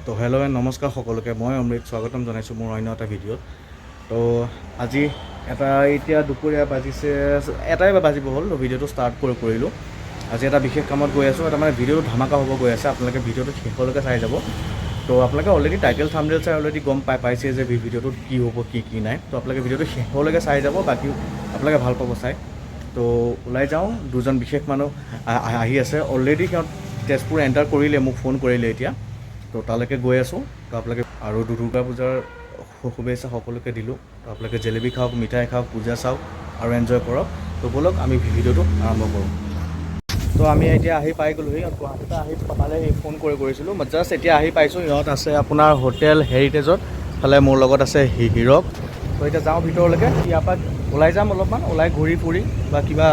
তো hello' and নমস্কাৰ সকলোকে মই অমৃত স্বাগতম জনাইছোঁ মোৰ অন্য এটা ভিডিঅ'ত। তো আজি এতিয়া দুপৰীয়া বাজিছে এটাই বাজিব হ'ল। তো ভিডিঅ'টো ষ্টাৰ্ট কৰিলোঁ। আজি এটা বিশেষ কামত গৈ আছোঁ। এটা মানে ভিডিঅ'টো ধামাকা হ'ব গৈ আছে। আপোনালোকে ভিডিঅ'টো শেষলৈকে চাই যাব। তো আপোনালোকে অলৰেডি টাইটেল থাম্বনেইল চাই অলৰেডি গম পাইছে যে ভিডিঅ'টোত কি হ'ব কি নাই। তো আপোনালোকে ভিডিঅ'টো শেষলৈকে চাই যাব, বাকী আপোনালোকে ভাল পাব চাই। তো ওলাই যাওঁ। দুজন বিশেষ মানুহ আহি আছে অলৰেডি। সিহঁত তেজপুৰ এণ্টাৰ কৰিলে, মোক ফোন কৰিলে এতিয়া। তো তালৈকে গৈ আছোঁ। তো আপোনালোকে আৰু দুৰ্গা পূজাৰ শুভেচ্ছা সকলোকে দিলোঁ। তো আপোনালোকে জেলেবি খাওক, মিঠাই খাওক, পূজা চাওক আৰু এনজয় কৰক। তো ব'লক আমি ভিডিঅ'টো আৰম্ভ কৰোঁ। তো আমি এতিয়া আহি পাই গ'লোহি। গুৱাহাটীতে আহি পালে ফোন কৰিছিলোঁ। জাষ্ট এতিয়া আহি পাইছোঁ। ইহঁত আছে আপোনাৰ হোটেল হেৰিটেজত। ফালে মোৰ লগত আছে হিৰক। তো এতিয়া যাওঁ ভিতৰলৈকে। ইয়াৰ পৰা ওলাই যাম অলপমান, ওলাই ঘূৰি ফুৰি বা কিবা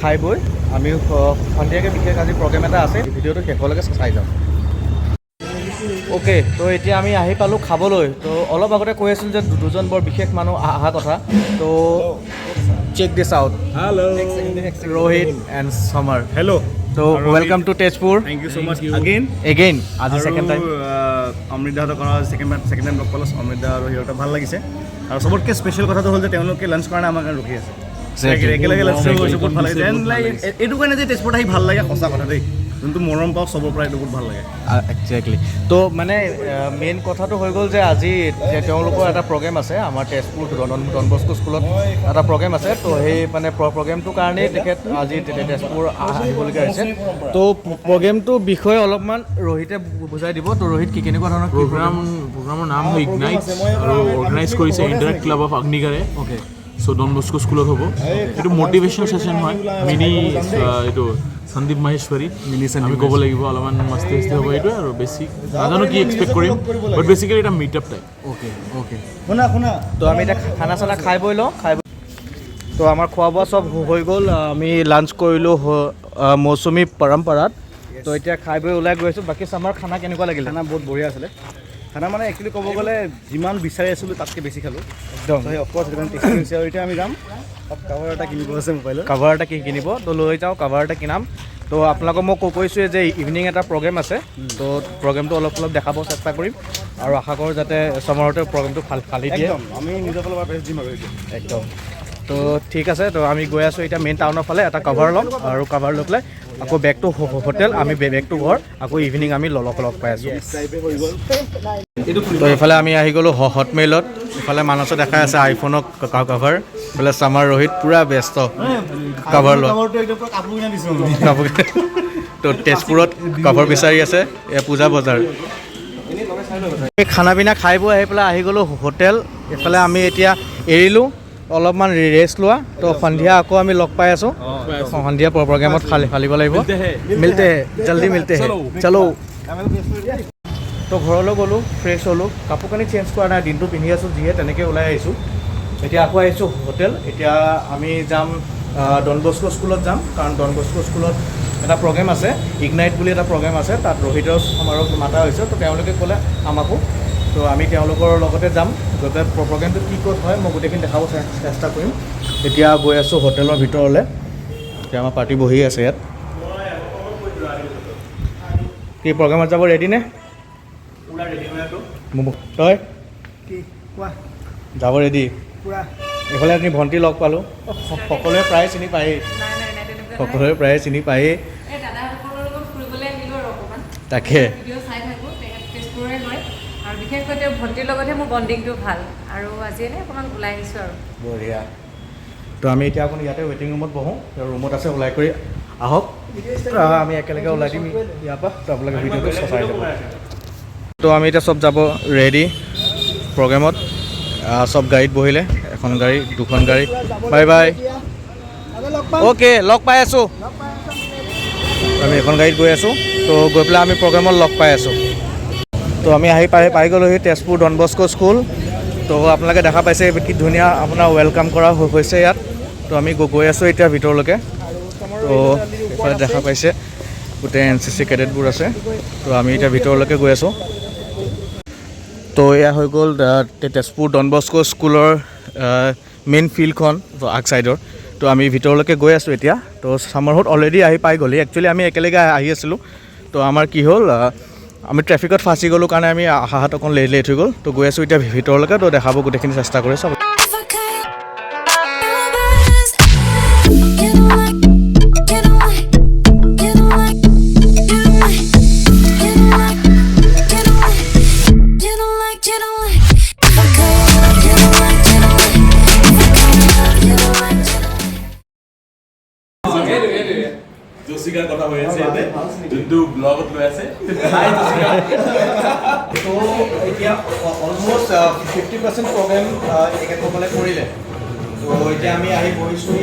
খাই বৈ আমি সন্ধিয়াকৈ বিশেষ আজি প্ৰগ্ৰেম এটা আছে। ভিডিঅ'টো শেষলৈকে চাই যাওঁ। অ'কে, তো এতিয়া আমি আহি পালোঁ খাবলৈ। তো অলপ আগতে কৈ আছিলোঁ যে দুজন বৰ বিশেষ মানুহ অহা কথা। তো চেক দিছ out. Hello' Rohit and Samar. Hello' তো welcome to Tezpur. Thank you so' much again আজি ছেকেণ্ড টাইম। অমৃত দাহঁতক ছেকেণ্ড টাইম লগ পালোঁ। অমৃত দা আৰু সিহঁতক ভাল লাগিছে। আৰু চবতকৈ স্পেচিয়েল কথাটো হ'ল যে তেওঁলোকে লাঞ্চ কাৰণে আমাৰ কাৰণে ৰখি আছে। একেলগে লাঞ্চ কৰিছোঁ, বহুত ভাল লাগিছে। এইটো কাৰণে যে তেজপুৰত আহি ভাল লাগে, সঁচা কথা দেই। যোনটো মৰম পাওঁ চবৰ পৰা এইটো বহুত ভাল লাগে। একজেক্টলি। তো মানে মেইন কথাটো হৈ গ'ল যে আজি তেওঁলোকৰ এটা প্ৰগ্ৰেম আছে আমাৰ তেজপুৰ ডন বস্কো স্কুলত এটা প্ৰগ্ৰেম আছে। তো সেই মানে প্ৰগ্ৰেমটোৰ কাৰণেই তেখেত আজি তেজপুৰ আহিবলগীয়া হৈছে। তো প্ৰগ্ৰেমটোৰ বিষয়ে অলপমান ৰোহিতে বুজাই দিব। তো ৰোহিত কেনেকুৱা ধৰণৰ প্ৰগ্ৰামৰ নাম হয় ইগনাইট আৰু অৰ্গেনাইজ কৰিছে ইণ্টাৰেক্ট ক্লাব অফ অগ্নিগাৰে। অ'কে। চ' ডন বস্কো স্কুলত হ'ব। এইটো মটিভেশ্যন ছেশ্যন হয়। মিনি এইটো সন্দীপ মাহেশ্বৰী আমি ক'ব লাগিব। অলপমান মস্তি হ'ব এইটোৱে আৰু বেছি নাজানো কি এক্সপেক্ট কৰিম, বাট বেচিকেলি এটা মিট আপ টাইপ। অ'কে শুনা। তো আমি এতিয়া খানা চানা খাই বৈ লওঁ। তো আমাৰ খোৱা বোৱা চব হৈ গ'ল। আমি লাঞ্চ কৰিলোঁ মৌচুমী পৰম্পৰাত। তো এতিয়া খাই বৈ ওলাই গৈ আছোঁ। বাকী আমাৰ খানা কেনেকুৱা লাগিলে? খানা বহুত বঢ়িয়া আছিলে। খানা মানে একচুৱেলি ক'ব গ'লে যিমান বিচাৰি আছিলোঁ তাতকৈ বেছি খালোঁ একদম। অফক'ৰ্ছ সেইটো কাৰণে টেষ্টি হৈছে। আৰু এতিয়া আমি যাম কাভাৰ এটা কিনিব আছে মোবাইলত। কাভাৰ এটা কিনিব। তো লৈ যাওঁ, কাভাৰ এটা কিনাম। তো আপোনালোকক মই কৈছোঁৱে যে ইভিনিং এটা প্ৰগ্ৰেম আছে। তো প্ৰগ্ৰেমটো অলপ দেখাব চেষ্টা কৰিম আৰু আশা কৰোঁ যাতে চমৰতে প্ৰগ্ৰেমটো ফালি দিয়ে। আমি নিজৰ ফালৰ পৰা বেষ্ট দিম আৰু একদম। তো ঠিক আছে। তো আমি গৈ আছোঁ এতিয়া মেইন টাউনৰ ফালে। এটা কাভাৰ ল'ম আৰু কাভাৰ লৈ পেলাই আকৌ বেক টু হোটেল, আমি বেক টু ঘৰ। আকৌ ইভিনিং আমি লগ পাই আছোঁ। তো এইফালে আমি আহি গ'লোঁ হটমেইলত। ইফালে মানসে দেখাই আছে আইফোনৰ কাভাৰ। এইফালে চামাৰ ৰোহিত পূৰা ব্যস্ত কাভাৰ লোৱা। কাপোৰ তো তেজপুৰত কাভাৰ বিচাৰি আছে। এয়া পূজা বজাৰ। খানা পিনা খাই বৈ আহি পেলাই আহি গ'লোঁ হোটেল। এইফালে আমি এতিয়া এৰিলোঁ অলপমান ৰেষ্ট লোৱা। তো সন্ধিয়া আকৌ আমি লগ পাই আছোঁ। সন্ধিয়া প্ৰগ্ৰেমত ফালিব লাগিব। মিলতে জল্দি মিলতে চলো। তো ঘৰলৈ গ'লোঁ, ফ্ৰেছ হ'লোঁ, কাপোৰ কানি চেঞ্জ কৰা নাই, দিনটো পিন্ধি আছোঁ যিহে তেনেকৈ ওলাই আহিছোঁ। এতিয়া আকৌ আহিছোঁ হোটেল। এতিয়া আমি যাম ডন বস্কো স্কুলত যাম, কাৰণ ডন বস্কো স্কুলত এটা প্ৰগ্ৰেম আছে, ইগনাইট বুলি এটা প্ৰগ্ৰেম আছে। তাত ৰোহিতৰ সমাৰোহ মাতা হৈছে। তো তেওঁলোকে ক'লে আমাকো। তো আমি তেওঁলোকৰ লগতে যাম। গৈ পেলাই প্ৰগ্ৰেমটো কি ক'ত হয় মই গোটেইখিনি দেখাব চেষ্টা কৰিম। এতিয়া গৈ আছোঁ হোটেলৰ ভিতৰলৈ। এতিয়া আমাৰ পাৰ্টি বহি আছে ইয়াত। কি প্ৰগ্ৰেমত যাব ৰেডি নে? তই যাব ৰেডি? এইফালে আপুনি ভণ্টি লগ পালোঁ। সকলোৱে প্ৰায় চিনি পায়েই। তাকে আৰু বিশেষকৈ তেওঁ ভণ্টিৰ লগতহে মোৰ বণ্ডিংটো ভাল। আৰু আজি এনেই অকণমান ওলাই আহিছোঁ আৰু বঢ়িয়া। তো আমি এতিয়া আপুনি ইয়াতে ৱেইটিং ৰুমত বহোঁ। তেওঁ ৰুমত আছে, ওলাই কৰি আহক। আমি একেলগে ওলাই দিম ইয়াৰ পৰা। তো আপোনালোকে ভিডিঅ'টো চাই যাব। তো আমি এতিয়া চব যাব ৰেডি প্ৰগ্ৰেমত। চব গাড়ীত বহিলে, এখন গাড়ী, দুখন গাড়ী। Bye bye. অ'কে, লগ পাই আছোঁ। আমি এখন গাড়ীত গৈ আছোঁ। তো গৈ পেলাই আমি প্ৰগ্ৰেমত লগ পাই আছোঁ। তো আমি পাই গ'লোহি তেজপুৰ ডন বস্কো স্কুল। তো আপোনালোকে দেখা পাইছে কি ধুনীয়া আপোনাৰ ৱেলকাম কৰা হৈছে ইয়াত। তো আমি গৈ আছোঁ এতিয়া ভিতৰলৈকে। তো এইফালে দেখা পাইছে গোটেই NCC কেডেটবোৰ আছে। তো আমি এতিয়া ভিতৰলৈকে গৈ আছোঁ। তো এয়া হৈ গ'ল তেজপুৰ ডন বস্কো স্কুলৰ মেইন ফিল্ডখন আগ ছাইডৰ। তো আমি ভিতৰলৈকে গৈ আছোঁ এতিয়া। তো চামাৰহুড অলৰেডি আহি পাই গ'লি। একচুৱেলি আমি একেলগে আহি আছিলোঁ। তো আমাৰ কি হ'ল আমি ট্ৰেফিকত ফাঁচি গ'লোঁ কাৰণে আমি অহাত অকণ লেট হৈ গ'ল তো গৈ আছোঁ এতিয়া ভিতৰলৈকে তো দেখাব গোটেইখিনি চেষ্টা কৰি চাব জোচিকাৰ কথা হৈ আছে যোনটো ব্লগত লৈ আছে তো এতিয়া অলমষ্ট 50% প্ৰগ্ৰেম এখেতসকলে কৰিলে তো এতিয়া আমি আহি বহিছোঁ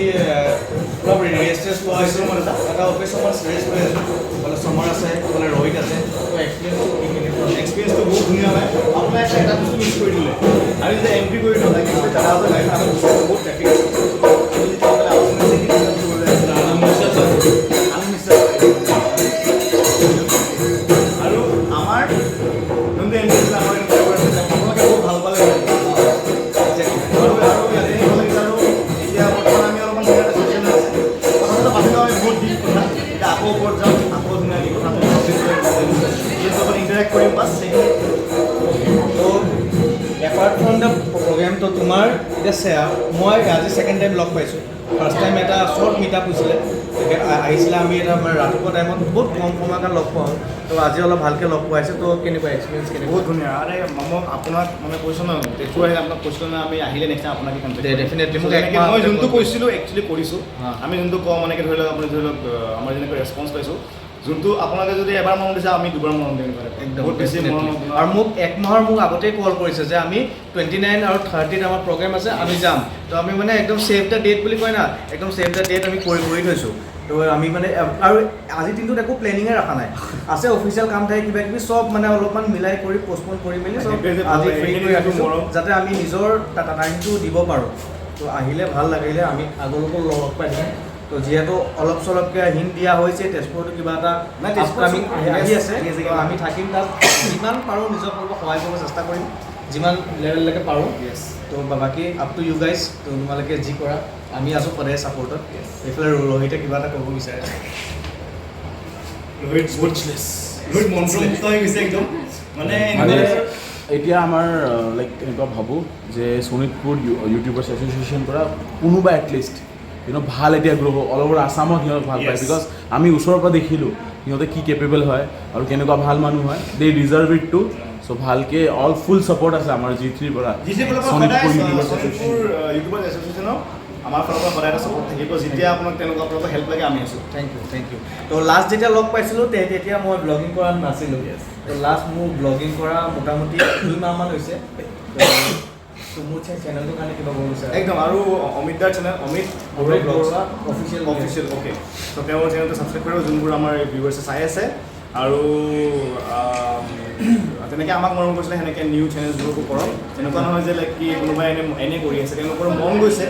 অলপ ৰেষ্ট লোৱা হৈছোঁ এটা অফিচ অকণ ৰেষ্ট লৈ আছোঁ বোলে চমৰ আছে বোলে ৰোহিত আছে তো এক্সপিৰিয়েঞ্চটো বহুত ধুনীয়া হয় আপোনাৰ এটা বস্তু মিছ কৰি দিলে আমি যেতিয়া এণ্ট্ৰি কৰি দিওঁ বহুত ট্ৰেফিক আছে আৰু আমাৰ যোনটো এণ্ট্ৰি আমাৰ আপোনালোকে বহুত ভাল পালে আৰু এতিয়া বৰ্তমান আমি অলপমান কথাটো পাতিব আমি বহুত দিন কথা এতিয়া আকৌ ওপৰত যাওঁ আকৌ ধুনীয়াকৈ কথাটো ইণ্টাৰেক্ট কৰিম বাছ তো এপাৰ্ট ফ্ৰম দ্য প্ৰগ্ৰেম তো তোমাৰ এতিয়া মই আজি ছেকেণ্ড টাইম লগ পাইছোঁ ফাৰ্ষ্ট টাইম এটা শ্বৰ্ট মিটআপ হৈছিলে আহিছিলে আমি এটা ৰাতিপুৱা টাইমত বহুত কম সময়ত লগ পাওঁ তো আজি অলপ ভালকৈ লগ পোৱাইছে তো কেনেকুৱা এক্সপিৰিয়েঞ্চ কেনেকুৱা বহুত ধুনীয়া আৰে মই আপোনাক মানে কৈছোঁ ন তেজপুৰ আহিলে আপোনাক কৈছিলোঁ ন আমি আহিলে নেক্সট টাইম আপোনাক ডেফিনেটলি মোক মই যোনটো কৈছিলোঁ একচুৱেলি কৰিছোঁ আমি যোনটো কওঁ মানে ধৰি লওক আপুনি ধৰি লওক আমাৰ যেনেকৈ ৰেছপঞ্চ পাইছোঁ যোনটো আপোনালোকে যদি এবাৰ মৰম দিছে আমি দুবাৰ মৰম দিম একদম বহুত বেছি মৰম আৰু মোক এক মাহৰ মোক আগতেই কল কৰিছে যে আমি 29 আৰু 30ত আমাৰ প্ৰগ্ৰেম আছে আমি যাম তো আমি মানে একদম ছেভ দ্য ডেট বুলি কয় না একদম ছেভ দ্য ডেট আমি কৰি থৈছোঁ তো আমি মানে আৰু আজিৰ দিনটোত একো প্লেনিঙে ৰখা নাই আছে অফিচিয়েল কাম থাকে কিবা কিবি চব মানে অলপমান মিলাই কৰি পষ্টপন কৰি মেলি চব আজি ফ্ৰী কৰি ৰাখিছোঁ যাতে আমি নিজৰ টাইমটো দিব পাৰোঁ তো আহিলে ভাল লাগিলে আমি আগলৈকো লগ পাই থাকিম তো যিহেতু অলপ চলপকৈ হিণ্ট দিয়া হৈছে তেজপুৰতো কিবা এটা আপকামিং আহি আছে তো আমি থাকিম তাত যিমান পাৰোঁ নিজৰ ফালৰ পৰা সহায় কৰিব চেষ্টা কৰিম যিমান লেভেললৈকে পাৰোঁ তো বাকী আপ টু ইউ গাইজ তো তোমালোকে যি কৰা আমি আছোঁ সদায় ছাপৰ্টত এইফালে ৰোহিতে কিবা এটা ক'ব বিচাৰে ৰোহিত মন্ত্ৰমুক্ত হৈ গৈছে একদম মানে এতিয়া আমাৰ লাইক এনেকুৱা ভাবোঁ যে শোণিতপুৰ ইউটিউবাৰ্ছ এছ'চিয়েশ্যন পৰা কোনোবা এটলিষ্ট ভাল এতিয়া গ্ৰ' অল অভাৰ আছামত সিহঁতক ভাল পায় বিকজ আমি ওচৰৰ পৰা দেখিলোঁ সিহঁতে কি কেপেবল হয় আৰু কেনেকুৱা ভাল মানুহ হয় দে ডিজাৰ্ভ ইট টু চ' ভালকৈ অল ফুল ছাপৰ্ট আছে আমাৰ G3ৰ পৰা শোণিতপুৰ ইউটিউবাৰ্ছ এছ'চিয়েশ্যনৰ আমাৰ ফালৰ পৰা সদায় এটা ছাপৰ্ট থাকিব যেতিয়া আপোনাক তেনেকুৱা ফালৰ পৰা হেল্প লাগে আমি আছোঁ থেংক ইউ তো লাষ্ট যেতিয়া লগ পাইছিলোঁ তেতিয়া মই ব্লগিং কৰা নাছিলোঁ তো লাষ্ট মোৰ ব্লগিং কৰা মোটামুটি 2 মাহমান হৈছে তো মোৰ চেনেলটোৰ কাৰণে কিবা ক'ব বিচাৰে একদম আৰু অমিতদাৰ চেনেল অমিত বাৰুৱা অফিচিয়েল অ'কে ত' তেওঁৰ চেনেলটো ছাবস্ক্ৰাইব কৰিব যোনবোৰ আমাৰ ভিউৱাৰ্ছে চাই আছে আৰু তেনেকৈ আমাক মৰম কৰিছিলে সেনেকৈ নিউ চেনেলছবোৰকো কৰক এনেকুৱা নহয় যে লাইক কি কোনোবাই এনে কৰি আছে তেওঁলোকৰ মন গৈছে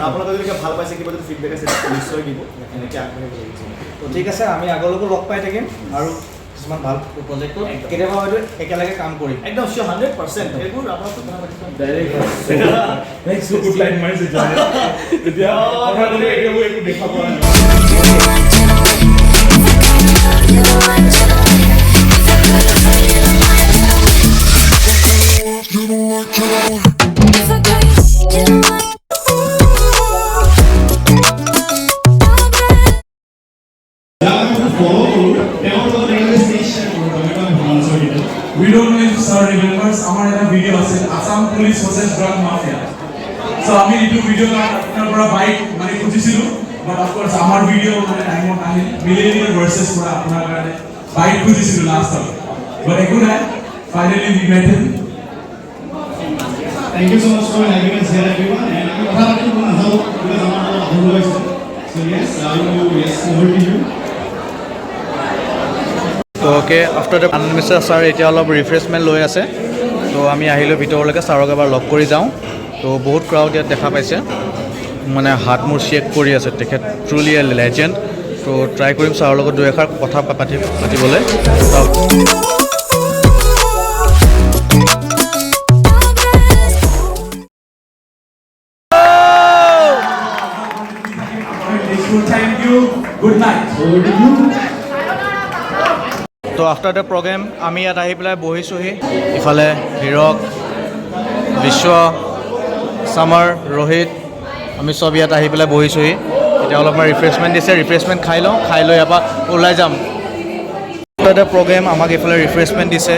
আপোনালোকে যদি ভাল পাইছে কিবা যদি ফিডবেক আছে নিশ্চয় দিব এনেকৈ আগবাঢ়িব লাগিছে তো ঠিক আছে আমি আগলৈকো লগ পাই থাকিম আৰু কিছুমান ভাল প্ৰজেক্টত কেতিয়াবা হয়তো একেলগে কাম কৰিম একদম চিয়'ৰ 100% এইবোৰ আপোনালোকে কথা পাতিব We don't know if sir remembers our video আছে Assam Police versus Drug Mafia. So আমি এইটো ভিডিও আপনাৰ পৰা বাইক মানে খুজিছিলোঁ but of course আমাৰ ভিডিও মানে টাইমত আহিল মিলেনিয়াল ভাৰ্চেছ পৰা আপোনাৰ কাৰণে বাইক খুজিছিলোঁ লাষ্টত but একো নাই finally we met him. Thank you so much for having us here everyone and আমি কথা পাতিব নাযাওঁ because আমাৰ লগত আহৰিব হৈছে so yes over to you. তো okay after the mister sir এতিয়া অলপ ৰিফ্ৰেছমেণ্ট লৈ আছে তো আমি আহিলোঁ ভিতৰলৈকে ছাৰক এবাৰ লগ কৰি যাওঁ তো বহুত ক্ৰাউড ইয়াত দেখা পাইছে মানে হাত মোৰ চেক কৰি আছে তেখেত ট্ৰুলি এ লেজেণ্ড তো ট্ৰাই কৰিম ছাৰৰ লগত দুই এষাৰ কথা পাতিবলৈ Thank you. Good night. তো আফটাৰ দ্য প্ৰগ্ৰেম আমি ইয়াত আহি পেলাই বহিছোঁহি ইফালে হীৰক বিশ্ব সামাৰ ৰোহিত আমি চব ইয়াত আহি পেলাই বহিছোঁহি এতিয়া অলপমান ৰিফ্ৰেছমেণ্ট দিছে ৰিফ্ৰেছমেণ্ট খাই লওঁ খাই লৈ ইয়াৰ পৰা ওলাই যাম আফটাৰ দ্য প্ৰগ্ৰেম আমাক ইফালে ৰিফ্ৰেছমেণ্ট দিছে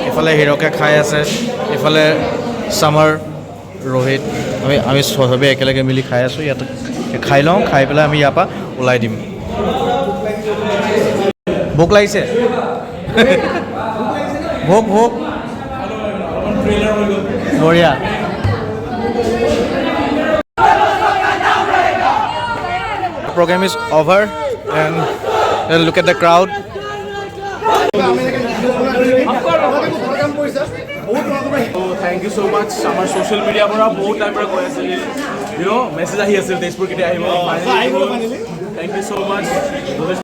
ইফালে হীৰকে খাই আছে ইফালে সামাৰ ৰোহিত আমি চবেই একেলগে মিলি খাই আছোঁ ইয়াত খাই লওঁ খাই পেলাই আমি ইয়াৰ পৰা ওলাই দিম ভোক লাগিছে ভোক ভোক বঢ়িয়া program is over and look at the crowd thank you so much আমাৰ social media পৰা বহুত টাইম পৰা কৈ আছিল মেছেজ আহি আছিল তেজপুৰ কেতিয়া আহিব thank you so much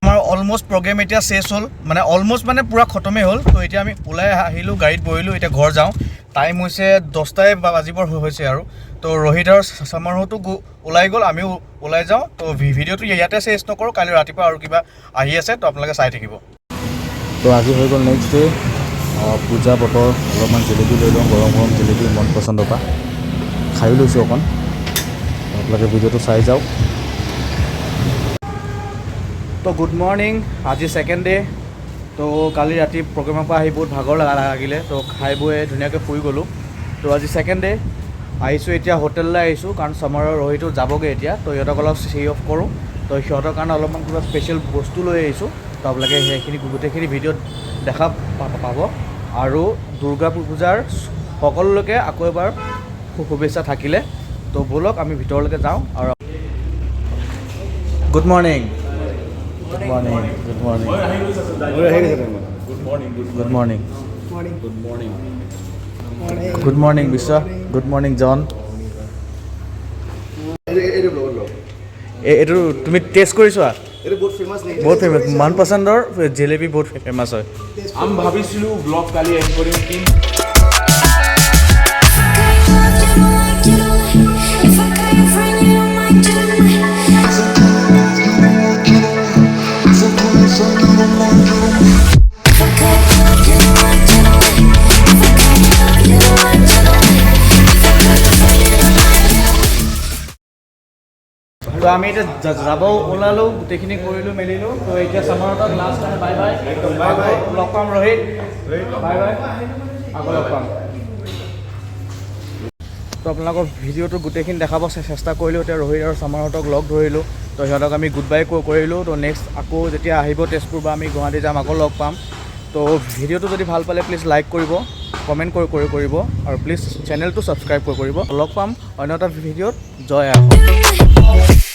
আমাৰ অলমোষ্ট প্ৰগ্ৰেম এতিয়া শেষ হ'ল মানে অলমোষ্ট মানে পুৰা খতমেই হ'ল তো এতিয়া আমি ওলাই আহিলোঁ গাড়ীত বহিলোঁ এতিয়া ঘৰ যাওঁ টাইম হৈছে 10টাই বাজিবৰ হৈছে আৰু তো ৰোহিত আৰু সামাৰহঁতো ওলাই গ'ল আমিও ওলাই যাওঁ তো ভিডিঅ'টো ইয়াতে শেষ নকৰোঁ কালি ৰাতিপুৱা আৰু কিবা আহি আছে তো আপোনালোকে চাই থাকিব তো আজি হৈ গ'ল নেক্সট ডে পূজা বতৰ অলপমান জেলেপি লৈ লওঁ গৰম গৰম জেলেপি মন পচন্দৰ পৰা খায়ো লৈছোঁ অকণ আপোনালোকে ভিডিঅ'টো চাই যাওক তো গুড মৰ্ণিং আজি ছেকেণ্ড ডে তো কালি ৰাতি প্ৰগ্ৰেমৰ পৰা আহি বহুত ভাগৰ লাগিলে তো খাই বৈ ধুনীয়াকৈ শুই গ'লোঁ তো আজি ছেকেণ্ড ডে আহিছোঁ এতিয়া হোটেললৈ আহিছোঁ কাৰণ সামাৰৰ ৰোহিতো যাবগৈ এতিয়া তো সিহঁতক অলপ চি অফ কৰোঁ তো সিহঁতৰ কাৰণে অলপমান কিবা স্পেচিয়েল বস্তু লৈ আহিছোঁ তো আপোনালোকে সেইখিনি গোটেইখিনি ভিডিঅ'ত দেখা পাব আৰু দুৰ্গা পূজাৰ সকলোলৈকে আকৌ এবাৰ শুভেচ্ছা থাকিলে তো ব'লক আমি ভিতৰলৈকে যাওঁ আৰু good morning Good morning. Good morning. good morning Good morning. Good morning, Bisha. Good morning, John. এইটো তুমি টেষ্ট কৰিছোৱা বহুত ফেমাছ মান পচন্দৰ জেলেপি বহুত ফেমাছ হয় আমি ভাবিছিলোঁ ব্লগ কালি এড কৰিম কি তো আমি এতিয়া যাব ওলালোঁ গোটেইখিনি কৰিলোঁ মেলিলোঁ তো এতিয়া সামাৰহঁতক লাষ্ট টাইম বাই বাই লগ পাম ৰোহিত বাই বাই আকৌ লগ পাম তো আপোনালোকৰ ভিডিঅ'টো গোটেইখিনি দেখাব চেষ্টা কৰিলোঁ এতিয়া ৰোহিত আৰু সামাৰহঁতক লগ ধৰিলোঁ তো সিহঁতক আমি গুড বাই কৰিলোঁ তো নেক্সট আকৌ যেতিয়া আহিব তেজপুৰ বা আমি গুৱাহাটী যাম আকৌ লগ পাম তো ভিডিঅ'টো যদি ভাল পালে প্লিজ লাইক কৰিব কমেণ্ট কৰিব আৰু প্লিজ চেনেলটো ছাবস্ক্ৰাইব কৰিব লগ পাম অন্য এটা ভিডিঅ'ত জয় আহক